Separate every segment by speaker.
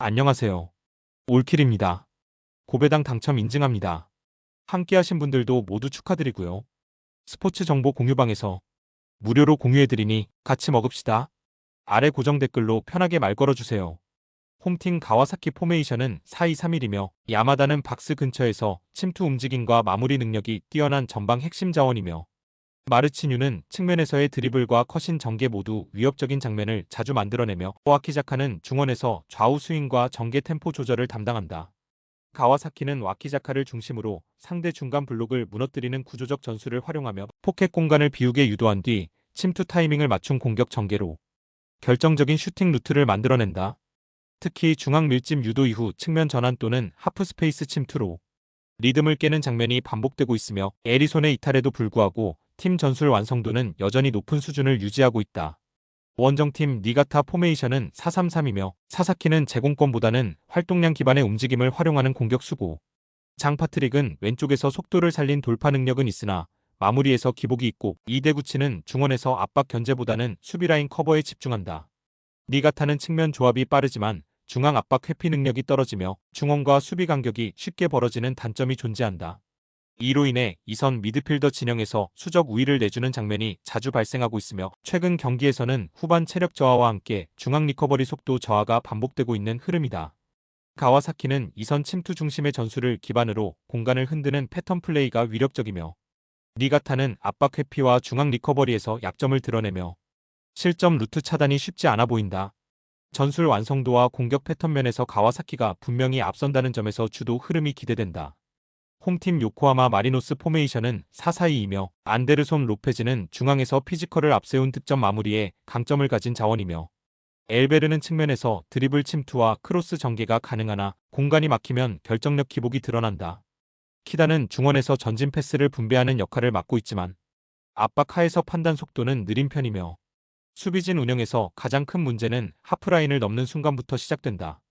Speaker 1: 안녕하세요. 올킬입니다. 고배당 당첨 인증합니다. 함께 하신 분들도 모두 축하드리고요. 스포츠 정보 공유방에서 무료로 공유해드리니 같이 먹읍시다. 아래 고정 댓글로 편하게 말 걸어주세요. 홈팀 가와사키 포메이션은 4-2-3-1이며 야마다는 박스 근처에서 침투 움직임과 마무리 능력이 뛰어난 전방 핵심 자원이며 마르치뉴는 측면에서의 드리블과 컷인 전개 모두 위협적인 장면을 자주 만들어내며 와키자카는 중원에서 좌우 스윙과 전개 템포 조절을 담당한다. 가와사키는 와키자카를 중심으로 상대 중간 블록을 무너뜨리는 구조적 전술을 활용하며 포켓 공간을 비우게 유도한 뒤 침투 타이밍을 맞춘 공격 전개로 결정적인 슈팅 루트를 만들어낸다. 특히 중앙 밀집 유도 이후 측면 전환 또는 하프 스페이스 침투로 리듬을 깨는 장면이 반복되고 있으며 에리손의 이탈에도 불구하고 팀 전술 완성도는 여전히 높은 수준을 유지하고 있다. 원정팀 니가타 포메이션은 4-3-3이며 사사키는 제공권보다는 활동량 기반의 움직임을 활용하는 공격수고 장파트릭은 왼쪽에서 속도를 살린 돌파 능력은 있으나 마무리에서 기복이 있고 이대구치는 중원에서 압박 견제보다는 수비라인 커버에 집중한다. 니가타는 측면 조합이 빠르지만 중앙 압박 회피 능력이 떨어지며 중원과 수비 간격이 쉽게 벌어지는 단점이 존재한다. 이로 인해 이선 미드필더 진영에서 수적 우위를 내주는 장면이 자주 발생하고 있으며 최근 경기에서는 후반 체력 저하와 함께 중앙 리커버리 속도 저하가 반복되고 있는 흐름이다. 가와사키는 이선 침투 중심의 전술을 기반으로 공간을 흔드는 패턴 플레이가 위력적이며 니가타는 압박 회피와 중앙 리커버리에서 약점을 드러내며 실점 루트 차단이 쉽지 않아 보인다. 전술 완성도와 공격 패턴 면에서 가와사키가 분명히 앞선다는 점에서 주도 흐름이 기대된다. 홈팀 요코하마 마리노스 포메이션은 4-4-2이며 안데르손 로페즈는 중앙에서 피지컬을 앞세운 득점 마무리에 강점을 가진 자원이며 엘베르는 측면에서 드리블 침투와 크로스 전개가 가능하나 공간이 막히면 결정력 기복이 드러난다. 키다는 중원에서 전진 패스를 분배하는 역할을 맡고 있지만 압박 하에서 판단 속도는 느린 편이며 수비진 운영에서 가장 큰 문제는 하프라인을 넘는 순간부터 시작된다.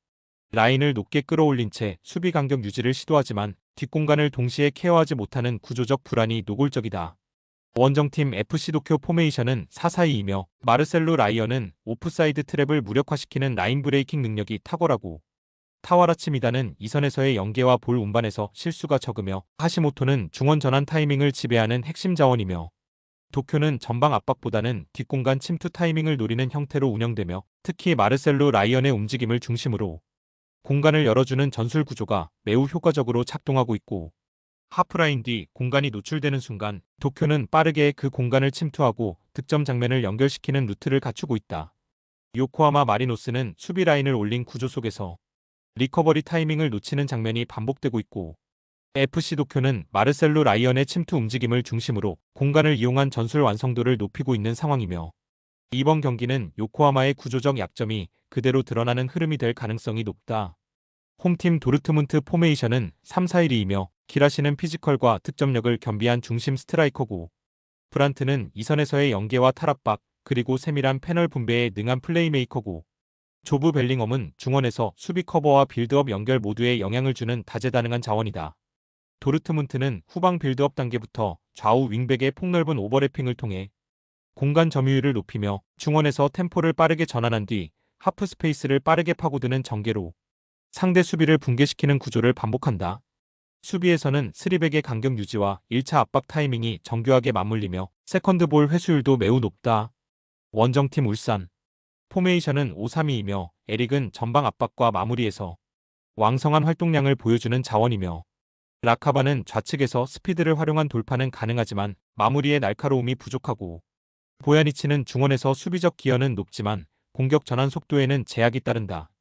Speaker 1: 라인을 높게 끌어올린 채 수비 간격 유지를 시도하지만 뒷공간을 동시에 케어하지 못하는 구조적 불안이 노골적이다. 원정팀 FC 도쿄 포메이션은 4-4-2이며 마르셀로 라이어는 오프사이드 트랩을 무력화시키는 라인 브레이킹 능력이 탁월하고 타와라치 미다는 이선에서의 연계와 볼 운반에서 실수가 적으며 하시모토는 중원 전환 타이밍을 지배하는 핵심 자원이며 도쿄는 전방 압박보다는 뒷공간 침투 타이밍을 노리는 형태로 운영되며 특히 마르셀로 라이언의 움직임을 중심으로 공간을 열어주는 전술 구조가 매우 효과적으로 작동하고 있고 하프라인 뒤 공간이 노출되는 순간 도쿄는 빠르게 그 공간을 침투하고 득점 장면을 연결시키는 루트를 갖추고 있다. 요코하마 마리노스는 수비 라인을 올린 구조 속에서 리커버리 타이밍을 놓치는 장면이 반복되고 있고 FC 도쿄는 마르셀로 라이언의 침투 움직임을 중심으로 공간을 이용한 전술 완성도를 높이고 있는 상황이며 이번 경기는 요코하마의 구조적 약점이 그대로 드러나는 흐름이 될 가능성이 높다. 홈팀 도르트문트 포메이션은 3-4-1-2이며 기라시는 피지컬과 득점력을 겸비한 중심 스트라이커고 브란트는 이선에서의 연계와 탈압박 그리고 세밀한 패널 분배에 능한 플레이메이커고 조브 벨링엄은 중원에서 수비 커버와 빌드업 연결 모두에 영향을 주는 다재다능한 자원이다. 도르트문트는 후방 빌드업 단계부터 좌우 윙백의 폭넓은 오버래핑을 통해 공간 점유율을 높이며 중원에서 템포를 빠르게 전환한 뒤 하프 스페이스를 빠르게 파고드는 전개로 상대 수비를 붕괴시키는 구조를 반복한다. 수비에서는 3백의 간격 유지와 1차 압박 타이밍이 정교하게 맞물리며 세컨드볼 회수율도 매우 높다. 원정팀 울산 포메이션은 5-3-2이며 에릭은 전방 압박과 마무리에서 왕성한 활동량을 보여주는 자원이며 라카바는 좌측에서 스피드를 활용한 돌파는 가능하지만 마무리의 날카로움이 부족하고 보야니치는 중원에서 수비적 기여는 높지만 공격 전환 속도에는 제약이 따른다.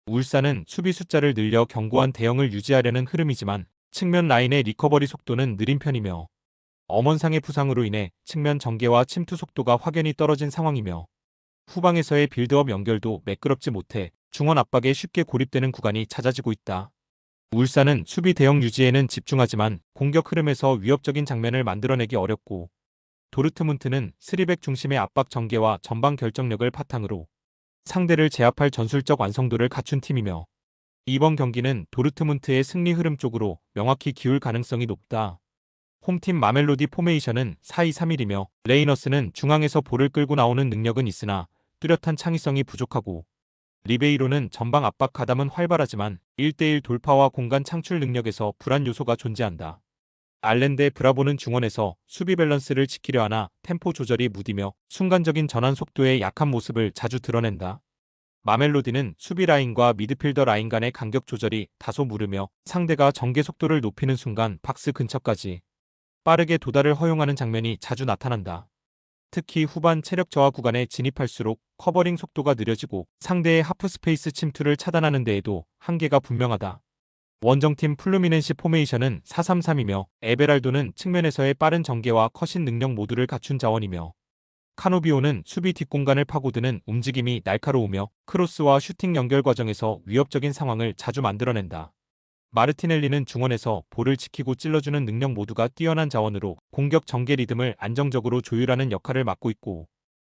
Speaker 1: 울산은 수비 숫자를 늘려 견고한 대형을 유지하려는 흐름이지만 측면 라인의 리커버리 속도는 느린 편이며 엄원상의 부상으로 인해 측면 전개와 침투 속도가 확연히 떨어진 상황이며 후방에서의 빌드업 연결도 매끄럽지 못해 중원 압박에 쉽게 고립되는 구간이 잦아지고 있다. 울산은 수비 대형 유지에는 집중하지만 공격 흐름에서 위협적인 장면을 만들어내기 어렵고 도르트문트는 3백 중심의 압박 전개와 전방 결정력을 바탕으로 상대를 제압할 전술적 완성도를 갖춘 팀이며 이번 경기는 도르트문트의 승리 흐름 쪽으로 명확히 기울 가능성이 높다. 홈팀 마멜로디 포메이션은 4-2-3-1이며 레이너스는 중앙에서 볼을 끌고 나오는 능력은 있으나 뚜렷한 창의성이 부족하고 리베이로는 전방 압박 가담은 활발하지만 1대1 돌파와 공간 창출 능력에서 불안 요소가 존재한다. 알렌데 브라보는 중원에서 수비 밸런스를 지키려 하나 템포 조절이 무디며 순간적인 전환 속도에 약한 모습을 자주 드러낸다. 마멜로디는 수비 라인과 미드필더 라인 간의 간격 조절이 다소 무르며 상대가 전개 속도를 높이는 순간 박스 근처까지 빠르게 도달을 허용하는 장면이 자주 나타난다. 특히 후반 체력 저하 구간에 진입할수록 커버링 속도가 느려지고 상대의 하프 스페이스 침투를 차단하는 데에도 한계가 분명하다. 원정팀 플루미넨시 포메이션은 4-3-3이며 에베랄도는 측면에서의 빠른 전개와 컷인 능력 모두를 갖춘 자원이며 카노비오는 수비 뒷공간을 파고드는 움직임이 날카로우며 크로스와 슈팅 연결 과정에서 위협적인 상황을 자주 만들어낸다. 마르티넬리는 중원에서 볼을 지키고 찔러주는 능력 모두가 뛰어난 자원으로 공격 전개 리듬을 안정적으로 조율하는 역할을 맡고 있고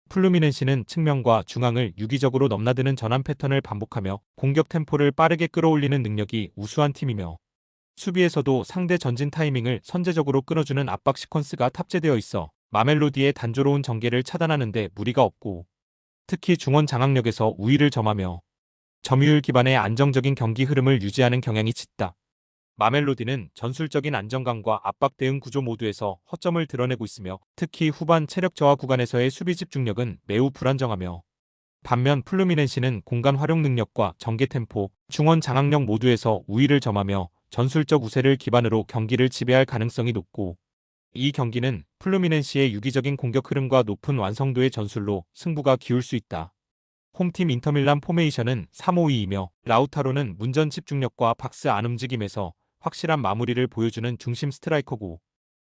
Speaker 1: 플루미넨시는 측면과 중앙을 유기적으로 넘나드는 전환 패턴을 반복하며 공격 템포를 빠르게 끌어올리는 능력이 우수한 팀이며 수비에서도 상대 전진 타이밍을 선제적으로 끊어주는 압박 시퀀스가 탑재되어 있어 마멜로디의 단조로운 전개를 차단하는 데 무리가 없고 특히 중원 장악력에서 우위를 점하며 점유율 기반의 안정적인 경기 흐름을 유지하는 경향이 짙다. 마멜로디는 전술적인 안정감과 압박 대응 구조 모두에서 허점을 드러내고 있으며 특히 후반 체력 저하 구간에서의 수비 집중력은 매우 불안정하며 반면 플루미넨시는 공간 활용 능력과 전개 템포, 중원 장악력 모두에서 우위를 점하며 전술적 우세를 기반으로 경기를 지배할 가능성이 높고 이 경기는 플루미넨시의 유기적인 공격 흐름과 높은 완성도의 전술로 승부가 기울 수 있다. 홈팀 인터밀란 포메이션은 3-5-2이며 라우타로는 문전 집중력과 박스 안 움직임에서 확실한 마무리를 보여주는 중심 스트라이커고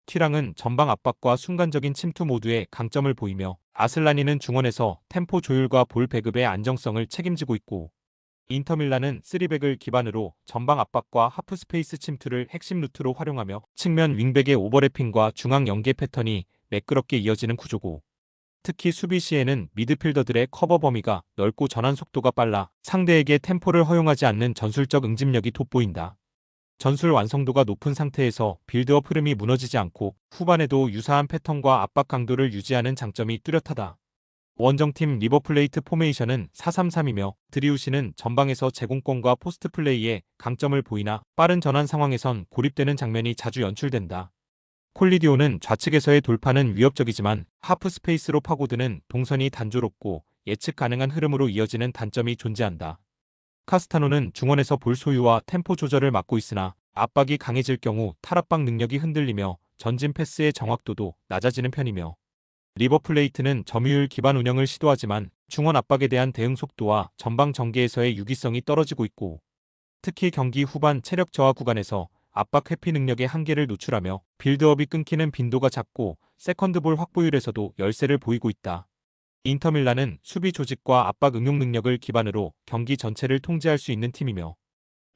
Speaker 1: 튀랑은 전방 압박과 순간적인 침투 모두에 강점을 보이며 아슬라니는 중원에서 템포 조율과 볼 배급의 안정성을 책임지고 있고 인터밀란은 3백을 기반으로 전방 압박과 하프 스페이스 침투를 핵심 루트로 활용하며 측면 윙백의 오버래핑과 중앙 연계 패턴이 매끄럽게 이어지는 구조고 특히 수비 시에는 미드필더들의 커버 범위가 넓고 전환 속도가 빨라 상대에게 템포를 허용하지 않는 전술적 응집력이 돋보인다. 전술 완성도가 높은 상태에서 빌드업 흐름이 무너지지 않고 후반에도 유사한 패턴과 압박 강도를 유지하는 장점이 뚜렷하다. 원정팀 리버플레이트 포메이션은 4-3-3이며 드리우시는 전방에서 제공권과 포스트 플레이에 강점을 보이나 빠른 전환 상황에선 고립되는 장면이 자주 연출된다. 콜리디오는 좌측에서의 돌파는 위협적이지만 하프 스페이스로 파고드는 동선이 단조롭고 예측 가능한 흐름으로 이어지는 단점이 존재한다. 카스타노는 중원에서 볼 소유와 템포 조절을 맡고 있으나 압박이 강해질 경우 탈압박 능력이 흔들리며 전진 패스의 정확도도 낮아지는 편이며 리버플레이트는 점유율 기반 운영을 시도하지만 중원 압박에 대한 대응 속도와 전방 전개에서의 유기성이 떨어지고 있고 특히 경기 후반 체력 저하 구간에서 압박 회피 능력의 한계를 노출하며 빌드업이 끊기는 빈도가 작고 세컨드볼 확보율에서도 열세를 보이고 있다. 인터밀란은 수비 조직과 압박 응용 능력을 기반으로 경기 전체를 통제할 수 있는 팀이며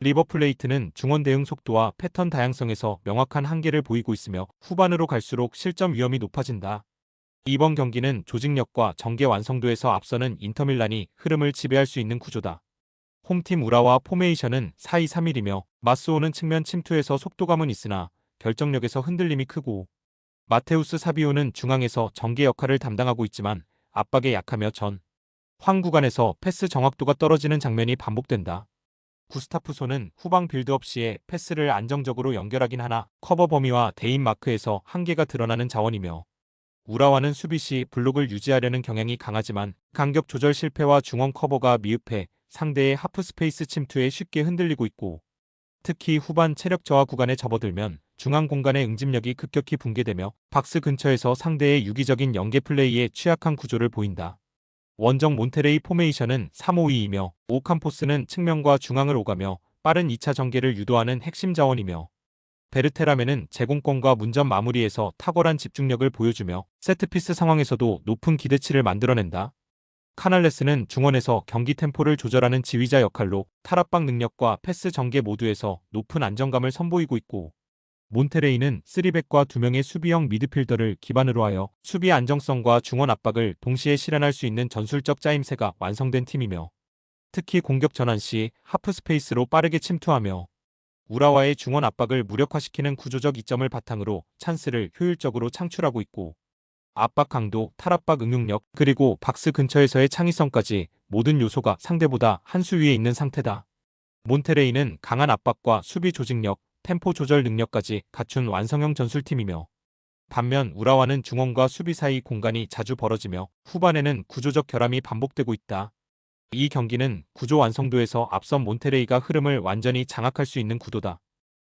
Speaker 1: 리버플레이트는 중원 대응 속도와 패턴 다양성에서 명확한 한계를 보이고 있으며 후반으로 갈수록 실점 위험이 높아진다. 이번 경기는 조직력과 전개 완성도에서 앞서는 인터밀란이 흐름을 지배할 수 있는 구조다. 홈팀 우라와 포메이션은 4-2-3-1이며 마스오는 측면 침투에서 속도감은 있으나 결정력에서 흔들림이 크고 마테우스 사비오는 중앙에서 전개 역할을 담당하고 있지만 압박에 약하며 황 구간에서 패스 정확도가 떨어지는 장면이 반복된다. 구스타프소는 후방 빌드업 시에 패스를 안정적으로 연결하긴 하나 커버 범위와 대인 마크에서 한계가 드러나는 자원이며 우라와는 수비 시 블록을 유지하려는 경향이 강하지만 간격 조절 실패와 중원 커버가 미흡해 상대의 하프 스페이스 침투에 쉽게 흔들리고 있고 특히 후반 체력 저하 구간에 접어들면 중앙 공간의 응집력이 급격히 붕괴되며 박스 근처에서 상대의 유기적인 연계 플레이에 취약한 구조를 보인다. 원정 몬테레이 포메이션은 3-5-2이며 오캄포스는 측면과 중앙을 오가며 빠른 2차 전개를 유도하는 핵심 자원이며 베르테라메는 제공권과 문전 마무리에서 탁월한 집중력을 보여주며 세트피스 상황에서도 높은 기대치를 만들어낸다. 카날레스는 중원에서 경기 템포를 조절하는 지휘자 역할로 탈압박 능력과 패스 전개 모두에서 높은 안정감을 선보이고 있고 몬테레이는 3백과 2명의 수비형 미드필더를 기반으로 하여 수비 안정성과 중원 압박을 동시에 실현할 수 있는 전술적 짜임새가 완성된 팀이며 특히 공격 전환 시 하프 스페이스로 빠르게 침투하며 우라와의 중원 압박을 무력화시키는 구조적 이점을 바탕으로 찬스를 효율적으로 창출하고 있고 압박 강도, 탈압박 응용력, 그리고 박스 근처에서의 창의성까지 모든 요소가 상대보다 한 수 위에 있는 상태다. 몬테레이는 강한 압박과 수비 조직력, 템포 조절 능력까지 갖춘 완성형 전술팀이며, 반면 우라와는 중원과 수비 사이 공간이 자주 벌어지며 후반에는 구조적 결함이 반복되고 있다. 이 경기는 구조 완성도에서 앞선 몬테레이가 흐름을 완전히 장악할 수 있는 구도다.